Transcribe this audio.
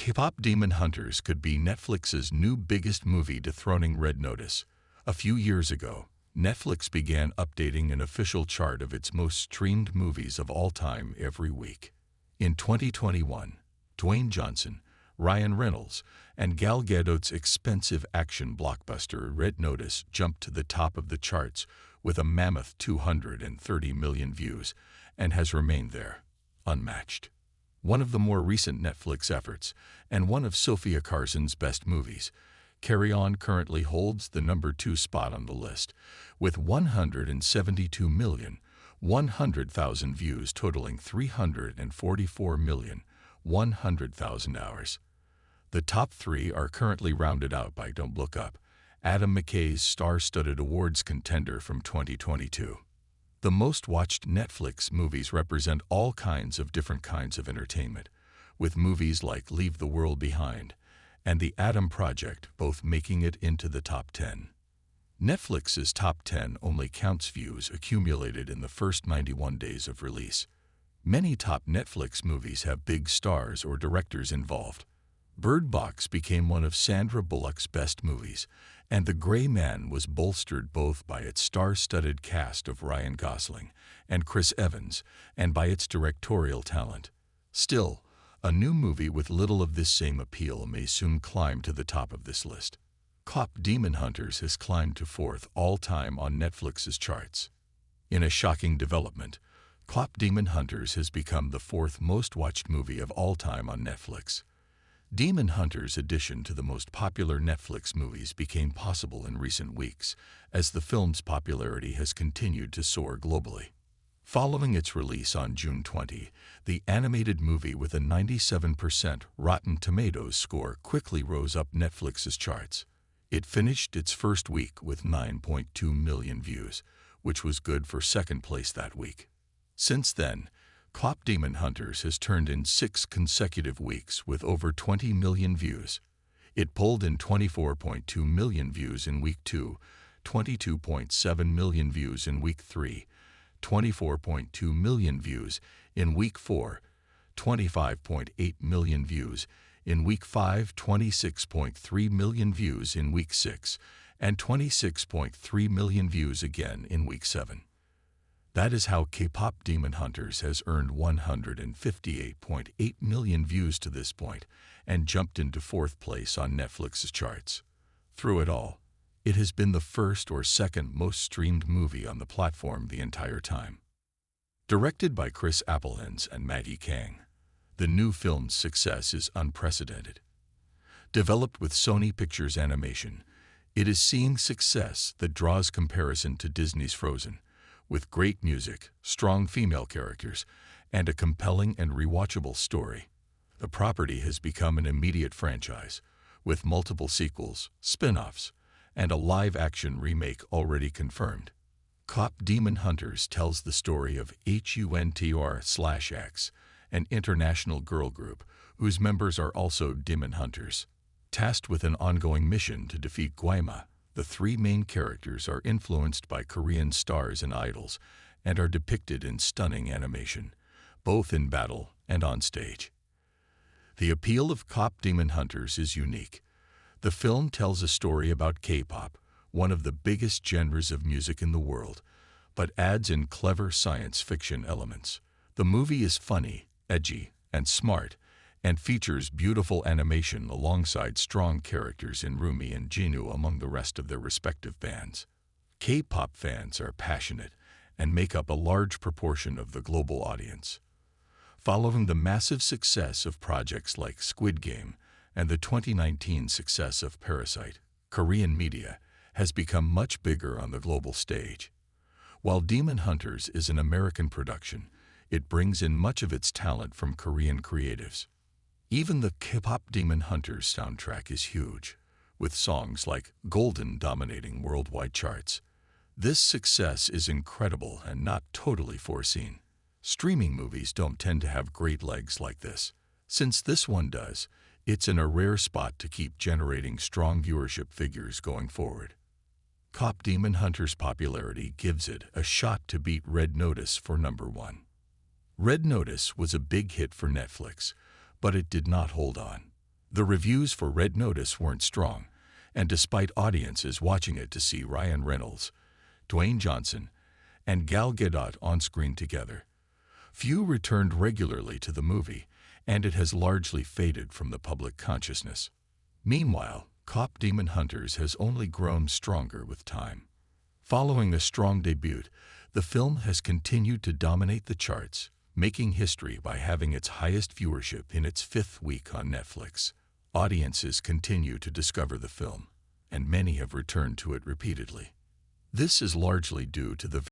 K-pop Demon Hunters could be Netflix's new biggest movie, dethroning Red Notice. A few years ago, Netflix began updating an official chart of its most streamed movies of all time every week. In 2021, Dwayne Johnson, Ryan Reynolds, and Gal Gadot's expensive action blockbuster Red Notice jumped to the top of the charts with a mammoth 230 million views and has remained there, unmatched. One of the more recent Netflix efforts, and one of Sofia Carson's best movies, Carry On currently holds the number 2 spot on the list, with 172,100,000 views totaling 344,100,000 hours. The top 3 are currently rounded out by Don't Look Up, Adam McKay's star-studded awards contender from 2022. The most watched Netflix movies represent all different kinds of entertainment, with movies like Leave the World Behind and The Adam Project both making it into the top 10. Netflix's top 10 only counts views accumulated in the first 91 days of release. Many top Netflix movies have big stars or directors involved. Bird Box became one of Sandra Bullock's best movies, and The Gray Man was bolstered both by its star-studded cast of Ryan Gosling and Chris Evans and by its directorial talent. Still, a new movie with little of this same appeal may soon climb to the top of this list. K-pop Demon Hunters has climbed to 4th all-time on Netflix's charts. In a shocking development, K-pop Demon Hunters has become the 4th most-watched movie of all time on Netflix. Demon Hunters' addition to the most popular Netflix movies became possible in recent weeks, as the film's popularity has continued to soar globally. Following its release on June 20, the animated movie with a 97% Rotten Tomatoes score quickly rose up Netflix's charts. It finished its first week with 9.2 million views, which was good for second place that week. Since then, K-pop Demon Hunters has turned in 6 consecutive weeks with over 20 million views. It pulled in 24.2 million views in week 2, 22.7 million views in week 3, 24.2 million views in week 4, 25.8 million views in week 5, 26.3 million views in week 6, and 26.3 million views again in week 7. That is how K-pop Demon Hunters has earned 158.8 million views to this point and jumped into 4th place on Netflix's charts. Through it all, it has been the first or second most streamed movie on the platform the entire time. Directed by Chris Appelhans and Maggie Kang, the new film's success is unprecedented. Developed with Sony Pictures Animation, it is seeing success that draws comparison to Disney's Frozen, with great music, strong female characters, and a compelling and rewatchable story. The property has become an immediate franchise, with multiple sequels, spin-offs, and a live-action remake already confirmed. K-pop Demon Hunters tells the story of HUNTR/X, an international girl group whose members are also demon hunters. Tasked with an ongoing mission to defeat Gwaima, the 3 main characters are influenced by Korean stars and idols and are depicted in stunning animation, both in battle and on stage. The appeal of K-pop Demon Hunters is unique. The film tells a story about K-pop, one of the biggest genres of music in the world, but adds in clever science fiction elements. The movie is funny, edgy, and smart, and features beautiful animation alongside strong characters in Rumi and Jinu among the rest of their respective bands. K-pop fans are passionate and make up a large proportion of the global audience. Following the massive success of projects like Squid Game and the 2019 success of Parasite, Korean media has become much bigger on the global stage. While Demon Hunters is an American production, it brings in much of its talent from Korean creatives. Even the K-pop Demon Hunters soundtrack is huge, with songs like Golden dominating worldwide charts. This success is incredible and not totally foreseen. Streaming movies don't tend to have great legs like this. Since this one does, it's in a rare spot to keep generating strong viewership figures going forward. K-pop Demon Hunters' popularity gives it a shot to beat Red Notice for number 1. Red Notice was a big hit for Netflix, but it did not hold on. The reviews for Red Notice weren't strong, and despite audiences watching it to see Ryan Reynolds, Dwayne Johnson, and Gal Gadot on screen together, few returned regularly to the movie, and it has largely faded from the public consciousness. Meanwhile, Cop Demon Hunters has only grown stronger with time. Following a strong debut, the film has continued to dominate the charts, making history by having its highest viewership in its fifth week on Netflix. Audiences continue to discover the film, and many have returned to it repeatedly. This is largely due to the